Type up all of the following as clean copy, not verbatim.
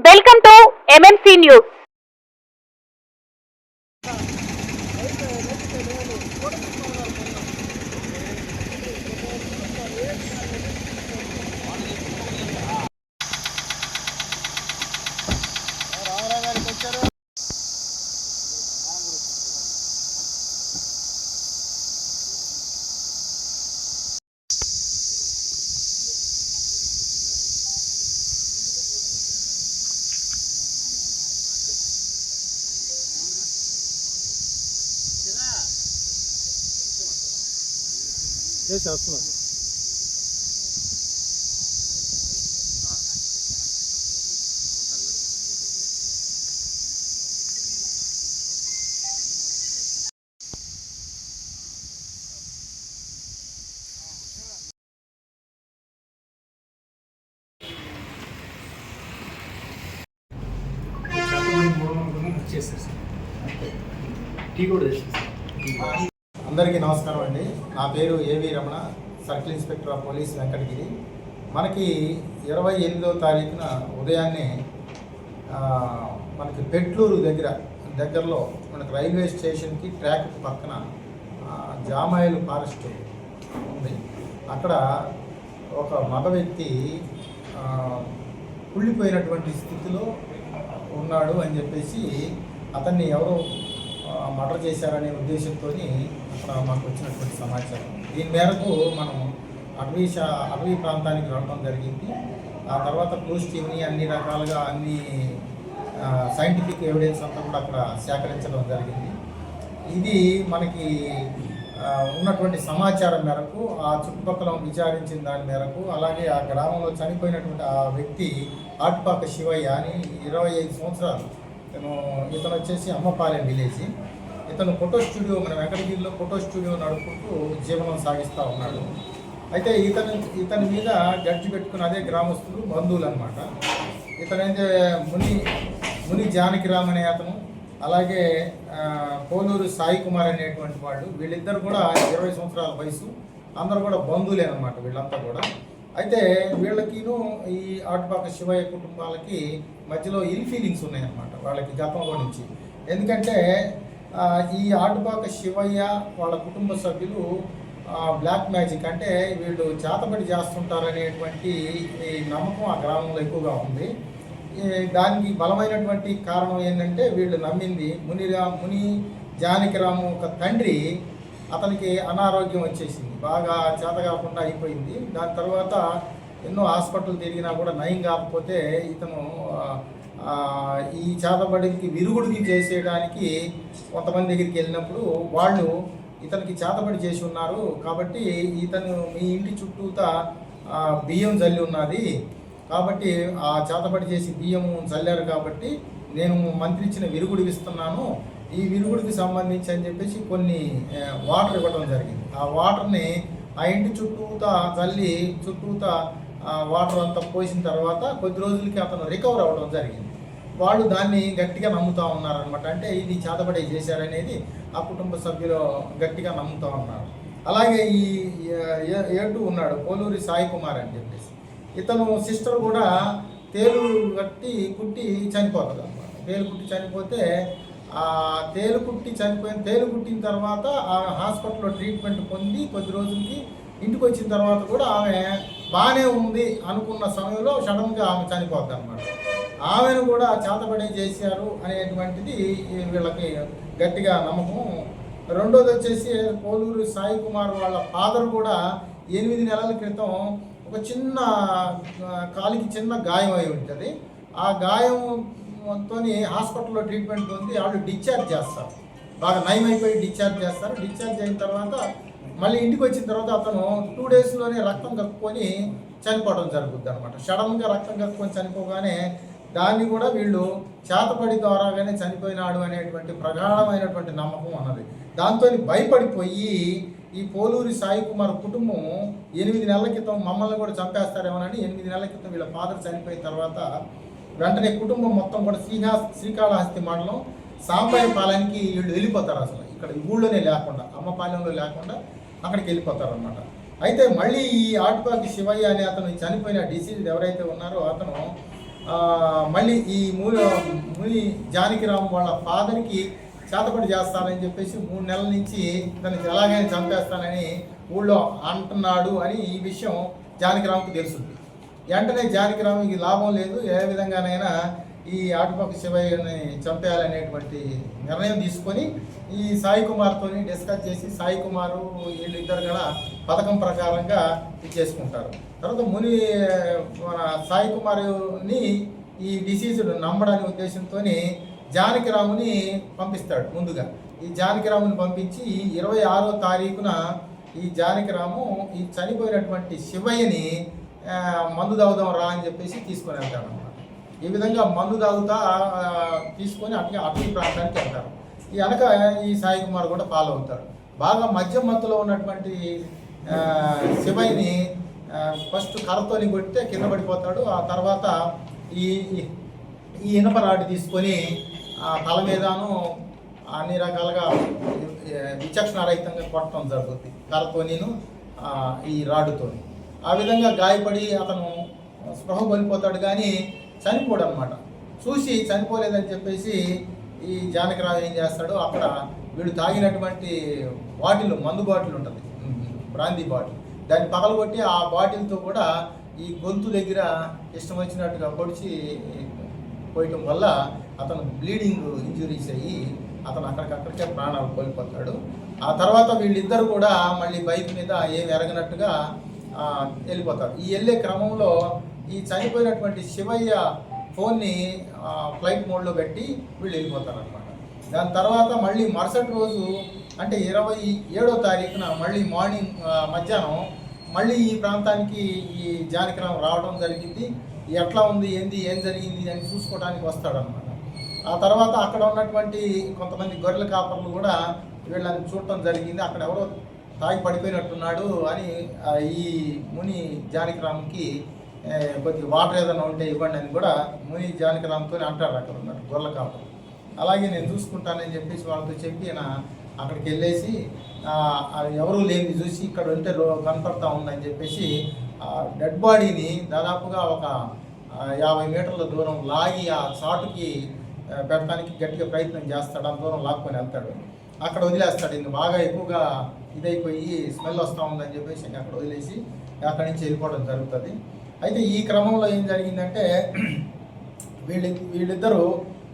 Welcome to MMC news. చేస్తున్నా tea కూడా తెచ్చేసి. అందరికీ నమస్కారం అండి. నా పేరు ఏవి Ramana, circle inspector of police Venkatagiri. మనకి 28వ తారీఖున ఉదయాన్నే మనకి పెట్లూరు దగ్గరలో మనకి రైల్వే స్టేషన్కి ట్రాక్ పక్కన జామాయిలు ఫారెస్ట్ ఉంది. అక్కడ ఒక మగ వ్యక్తి కుళ్ళిపోయినటువంటి స్థితిలో ఉన్నాడు అని చెప్పేసి అతన్ని ఎవరో మర్డర్ చేశారనే ఉద్దేశంతో అక్కడ మాకు వచ్చినటువంటి సమాచారం. దీని మేరకు మనం అటవీ ప్రాంతానికి రావడం జరిగింది. ఆ తర్వాత క్లూస్ టీమ్ని అన్ని రకాలుగా అన్ని సైంటిఫిక్ ఎవిడెన్స్ అంతా కూడా అక్కడ సేకరించడం జరిగింది. ఇది మనకి ఉన్నటువంటి సమాచారం మేరకు ఆ చుట్టుపక్కల విచారించిన దాని మేరకు, అలాగే ఆ గ్రామంలో చనిపోయినటువంటి ఆ వ్యక్తి ఆటుపాక శివయ్య అని 25 సంవత్సరాలు, ఇతను వచ్చేసి అమ్మపాలెం విలేజ్. ఇతను ఫోటో స్టూడియో, మన వెంకటగిరిలో ఫోటో స్టూడియో నడుపుకుంటూ జీవనం సాగిస్తూ ఉన్నాడు. అయితే ఇతని మీద గడ్జి పెట్టుకుని అదే గ్రామస్తులు, బంధువులు అనమాట. ఇతనైతే ముని జానకిరామ్ అనే అతను, అలాగే పోలూరు సాయి కుమార్ అనేటువంటి వాళ్ళు, వీళ్ళిద్దరు కూడా 20 సంవత్సరాల వయసు, అందరూ కూడా బంధువులే అనమాట వీళ్ళంతా కూడా. అయితే వీళ్ళకిను ఈ ఆటుపాక శివయ్య కుటుంబాలకి మధ్యలో ఇల్ ఫీలింగ్స్ ఉన్నాయన్నమాట వాళ్ళకి గతంలో నుంచి. ఎందుకంటే ఈ ఆటుపాక శివయ్య వాళ్ళ కుటుంబ సభ్యులు బ్లాక్ మ్యాజిక్ అంటే వీళ్ళు చేతబడి చేస్తుంటారనేటువంటి నమ్మకం ఆ గ్రామంలో ఎక్కువగా ఉంది. దానికి బలమైనటువంటి కారణం ఏంటంటే వీళ్ళు నమ్మింది ముని జానకిరాము ఒక తండ్రి, అతనికి అనారోగ్యం వచ్చేసింది, బాగా చేత కాకుండా అయిపోయింది. దాని తర్వాత ఎన్నో హాస్పిటల్ తిరిగినా కూడా నయం కాకపోతే ఇతను ఈ చేతబడికి విరుగుడికి చేసేయడానికి కొంతమంది దగ్గరికి వెళ్ళినప్పుడు వాళ్ళు ఇతనికి చేతబడి చేసి ఉన్నారు కాబట్టి ఇతను మీ ఇంటి చుట్టూతా బియ్యం జల్లి ఉన్నది కాబట్టి ఆ చేతబడి చేసి బియ్యం చల్లారు కాబట్టి నేను మంత్రి ఇచ్చిన విరుగుడు ఇస్తున్నాను, ఈ విరుగుడికి సంబంధించి అని చెప్పేసి కొన్ని వాటర్ ఇవ్వడం జరిగింది. ఆ వాటర్ని ఆ ఇంటి చుట్టూతా చల్లి చుట్టూతా వాటర్ అంతా పోసిన తర్వాత కొద్ది రోజులకి అతను రికవర్ అవ్వడం జరిగింది. వాళ్ళు దాన్ని గట్టిగా నమ్ముతూ ఉన్నారనమాట. అంటే ఇది చేతబడి చేశారనేది ఆ కుటుంబ సభ్యులు గట్టిగా నమ్ముతూ ఉన్నారు. అలాగే ఈ ఏటు ఉన్నాడు పోలూరి సాయి కుమార్ అని చెప్పేసి, ఇతను సిస్టర్ కూడా తేలు కుట్టి చనిపోతుంది అనమాట. తేలు కుట్టి చనిపోతే తేలు కుట్టిన తర్వాత ఆ హాస్పిటల్లో ట్రీట్మెంట్ పొంది కొద్ది రోజులకి ఇంటికి వచ్చిన తర్వాత కూడా ఆమె బాగానే ఉంది అనుకున్న సమయంలో సడన్గా ఆమె చనిపోద్ది అనమాట. ఆమెను కూడా చేతబడి చేశారు అనేటువంటిది వీళ్ళకి గట్టిగా నమ్మకం. రెండోది వచ్చేసి పోలూరు సాయి కుమార్ వాళ్ళ ఫాదర్ కూడా 8 నెలల క్రితం ఒక చిన్న కాలికి చిన్న గాయం అయి ఉంటుంది. ఆ గాయంతో హాస్పిటల్లో ట్రీట్మెంట్ పొంది వాళ్ళు డిశ్చార్జ్ చేస్తారు, బాగా నయం అయిపోయి డిశ్చార్జ్ చేస్తారు. డిశ్చార్జ్ అయిన తర్వాత మళ్ళీ ఇంటికి వచ్చిన తర్వాత అతను 2 డేస్లోనే రక్తం కక్కుకొని చనిపోవడం జరుగుద్ది అనమాట. సడన్గా రక్తం కక్కుకొని చనిపోగానే దాన్ని కూడా వీళ్ళు చేతబడి ద్వారాగానే చనిపోయినాడు అనేటువంటి ప్రగాఢమైనటువంటి నమ్మకం అన్నది. దాంతో భయపడిపోయి ఈ పోలూరి సాయి కుమార్ కుటుంబం 8 నెలల క్రితం మమ్మల్ని కూడా చంపేస్తారేమోనని 8 నెలల క్రితం వీళ్ళ ఫాదర్ చనిపోయిన తర్వాత వెంటనే కుటుంబం మొత్తం కూడా శ్రీకాళహస్తి మండలం సాంబయ్యపాలెంకి వీళ్ళు వెళ్ళిపోతారు. అసలు ఇక్కడ ఊళ్ళోనే లేకుండా, అమ్మపాలెంలో లేకుండా అక్కడికి వెళ్ళిపోతారు అనమాట. అయితే మళ్ళీ ఈ ఆటుపాకి శివయ్య అనే అతను చనిపోయిన డిసీజ్ ఎవరైతే ఉన్నారో అతను మళ్ళీ ఈ ముని జానకిరామ్ వాళ్ళ ఫాదర్కి చేతపడి చేస్తానని చెప్పేసి 3 నెలల నుంచి దానికి ఎలాగైనా చంపేస్తానని ఊళ్ళో అంటున్నాడు అని ఈ విషయం జానకిరామ్కి తెలుస్తుంది. వెంటనే జానకిరామ్కి లాభం లేదు, ఏ విధంగానైనా ఈ ఆటుపక్క శివయ్యని చంపేయాలనేటువంటి నిర్ణయం తీసుకొని ఈ సాయి కుమార్తో డిస్కస్ చేసి సాయి కుమారు వీళ్ళిద్దరు కూడా పథకం ప్రకారంగా ఇది చేసుకుంటారు. తర్వాత మన సాయి కుమారుని ఈ డిసీజుడు నమ్మడానికి ఉద్దేశంతో జానకిరాముని పంపిస్తాడు. ముందుగా ఈ జానకిరాముని పంపించి 26వ తారీఖున ఈ జానకిరాము ఈ చనిపోయినటువంటి శివయ్యని మందు తాగుదాం రా అని చెప్పేసి తీసుకొని వెళ్తాడు అన్నమాట. ఈ విధంగా మందు తాగుతా తీసుకొని అటవీ ప్రాంతానికి వెళ్తారు. ఈ వెనక ఈ సాయి కుమార్ కూడా ఫాలో అవుతారు. బాగా మధ్య మత్తులో ఉన్నటువంటి శివయ్యని ఫస్ట్ కర్రతోని కొడితే కింద పడిపోతాడు. ఆ తర్వాత ఈ ఇనప రాడ్ తీసుకొని తల మీదను అన్ని రకాలుగా విచక్షణారహితంగా కొట్టడం జరుగుతుంది కర్రతోనిను ఈ రాడుతోని. ఆ విధంగా గాయపడి అతను స్పృహ కోల్పోతాడు, కానీ చనిపోడు అనమాట. చూసి చనిపోలేదని చెప్పేసి ఈ జానకిరావు ఏం చేస్తాడు, అక్కడ వీడు తాగినటువంటి బాటిల్, మందు బాటిల్ ఉంటుంది, బ్రాందీ బాటిల్, దాన్ని పగలగొట్టి ఆ బాటిల్తో కూడా ఈ గొంతు దగ్గర ఇష్టం వచ్చినట్టుగా పొడిచి పోయటం వల్ల అతను బ్లీడింగ్ ఇంజురీస్ అయ్యి అతను అక్కడికక్కడికే ప్రాణాలు కోల్పోతాడు. ఆ తర్వాత వీళ్ళిద్దరు కూడా మళ్ళీ బైక్ మీద ఏమి ఎరగనట్టుగా వెళ్ళిపోతారు. ఈ వెళ్ళే క్రమంలో ఈ చనిపోయినటువంటి శివయ్య ఫోన్ని ఫ్లైట్ మోడ్లో పెట్టి వీళ్ళు వెళ్ళిపోతారు అనమాట. దాని తర్వాత మళ్ళీ మరుసటి రోజు అంటే 27వ తారీఖున మళ్ళీ మార్నింగ్ మధ్యాహ్నం మళ్ళీ ఈ ప్రాంతానికి ఈ జానకిరామ్ రావడం జరిగింది. ఎట్లా ఉంది, ఏం జరిగింది అని చూసుకోవడానికి వస్తాడనమాట. ఆ తర్వాత అక్కడ ఉన్నటువంటి కొంతమంది గొర్రెల కాపర్లు కూడా వీళ్ళని చూడటం జరిగింది. అక్కడ ఎవరో తాగి పడిపోయినట్టున్నాడు అని ఈ ముని జానకిరామ్కి కొద్దిగా వాటర్ ఏదైనా ఉంటే ఇవ్వండి అని కూడా ముని జానకిరామ్తో అంటారు అక్కడ ఉన్నారు గొర్రెల కాపర్లు. అలాగే నేను చూసుకుంటానని చెప్పేసి వాళ్ళతో చెప్పి అక్కడికి వెళ్ళేసి ఎవరూ లేని చూసి ఇక్కడ ఉంటే కనపడతా ఉందని చెప్పేసి డెడ్ బాడీని దాదాపుగా ఒక 50 మీటర్ల దూరం లాగి ఆ చాటుకి పెట్టడానికి గట్టిగా ప్రయత్నం చేస్తాడు. అంత దూరం లాక్కొని వెళ్తాడు, అక్కడ వదిలేస్తాడు. ఇంక బాగా ఎక్కువగా ఇదైపోయి స్మెల్ వస్తూ ఉందని చెప్పేసి ఇంక అక్కడ వదిలేసి అక్కడి నుంచి వెళ్ళిపోవడం జరుగుతుంది. అయితే ఈ క్రమంలో ఏం జరిగిందంటే వీళ్ళిద్దరూ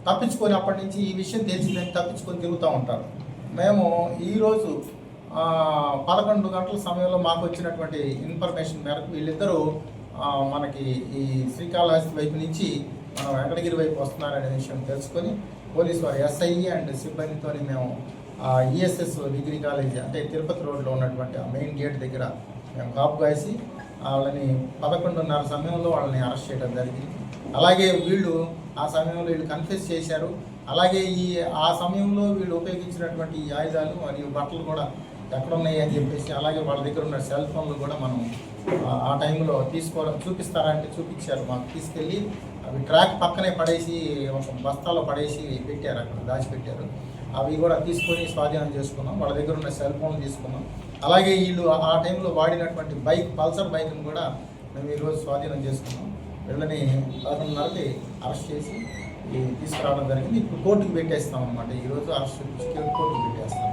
తప్పించుకొని అప్పటి నుంచి ఈ విషయం తెలిసిందని తప్పించుకొని తిరుగుతూ ఉంటారు. మేము ఈరోజు 11 గంటల సమయంలో మాకు వచ్చినటువంటి ఇన్ఫర్మేషన్ మేరకు వీళ్ళిద్దరూ మనకి ఈ శ్రీకాళహస్తి వైపు నుంచి మనం వెంకటగిరి వైపు వస్తున్నారనే విషయం తెలుసుకొని పోలీసు వారి ఎస్ఐ అండ్ సిబ్బందితో మేము ఈఎస్ఎస్ డిగ్రీ కాలేజ్ అంటే తిరుపతి రోడ్లో ఉన్నటువంటి ఆ మెయిన్ గేట్ దగ్గర మేము కాపు కాసి వాళ్ళని 11:30 సమయంలో వాళ్ళని అరెస్ట్ చేయడం జరిగింది. అలాగే ఆ సమయంలో వీళ్ళు కన్ఫెస్ చేశారు. అలాగే ఆ సమయంలో వీళ్ళు ఉపయోగించినటువంటి ఈ ఆయుధాలు మరియు బట్టలు కూడా ఎక్కడున్నాయి అని చెప్పేసి, అలాగే వాళ్ళ దగ్గర ఉన్న సెల్ ఫోన్లు కూడా మనం ఆ టైంలో చూపిస్తారంటే చూపించారు. మాకు తీసుకెళ్ళి అవి ట్రాక్ పక్కనే పడేసి ఒక బస్తాలో పడేసి పెట్టారు, అక్కడ దాచిపెట్టారు. అవి కూడా తీసుకొని స్వాధీనం చేసుకున్నాం. వాళ్ళ దగ్గర ఉన్న సెల్ ఫోన్లు తీసుకున్నాం. అలాగే వీళ్ళు ఆ టైంలో వాడినటువంటి పల్సర్ బైక్ని కూడా మేము ఈరోజు స్వాధీనం చేసుకున్నాం. వీళ్ళని 11:30కి అరెస్ట్ చేసి తీసుకురావడం జరిగింది. ఇప్పుడు కోర్టుకు పెట్టేస్తాం అన్నమాట. ఈరోజు అరెస్ట్ కోర్టుకు పెట్టేస్తాం.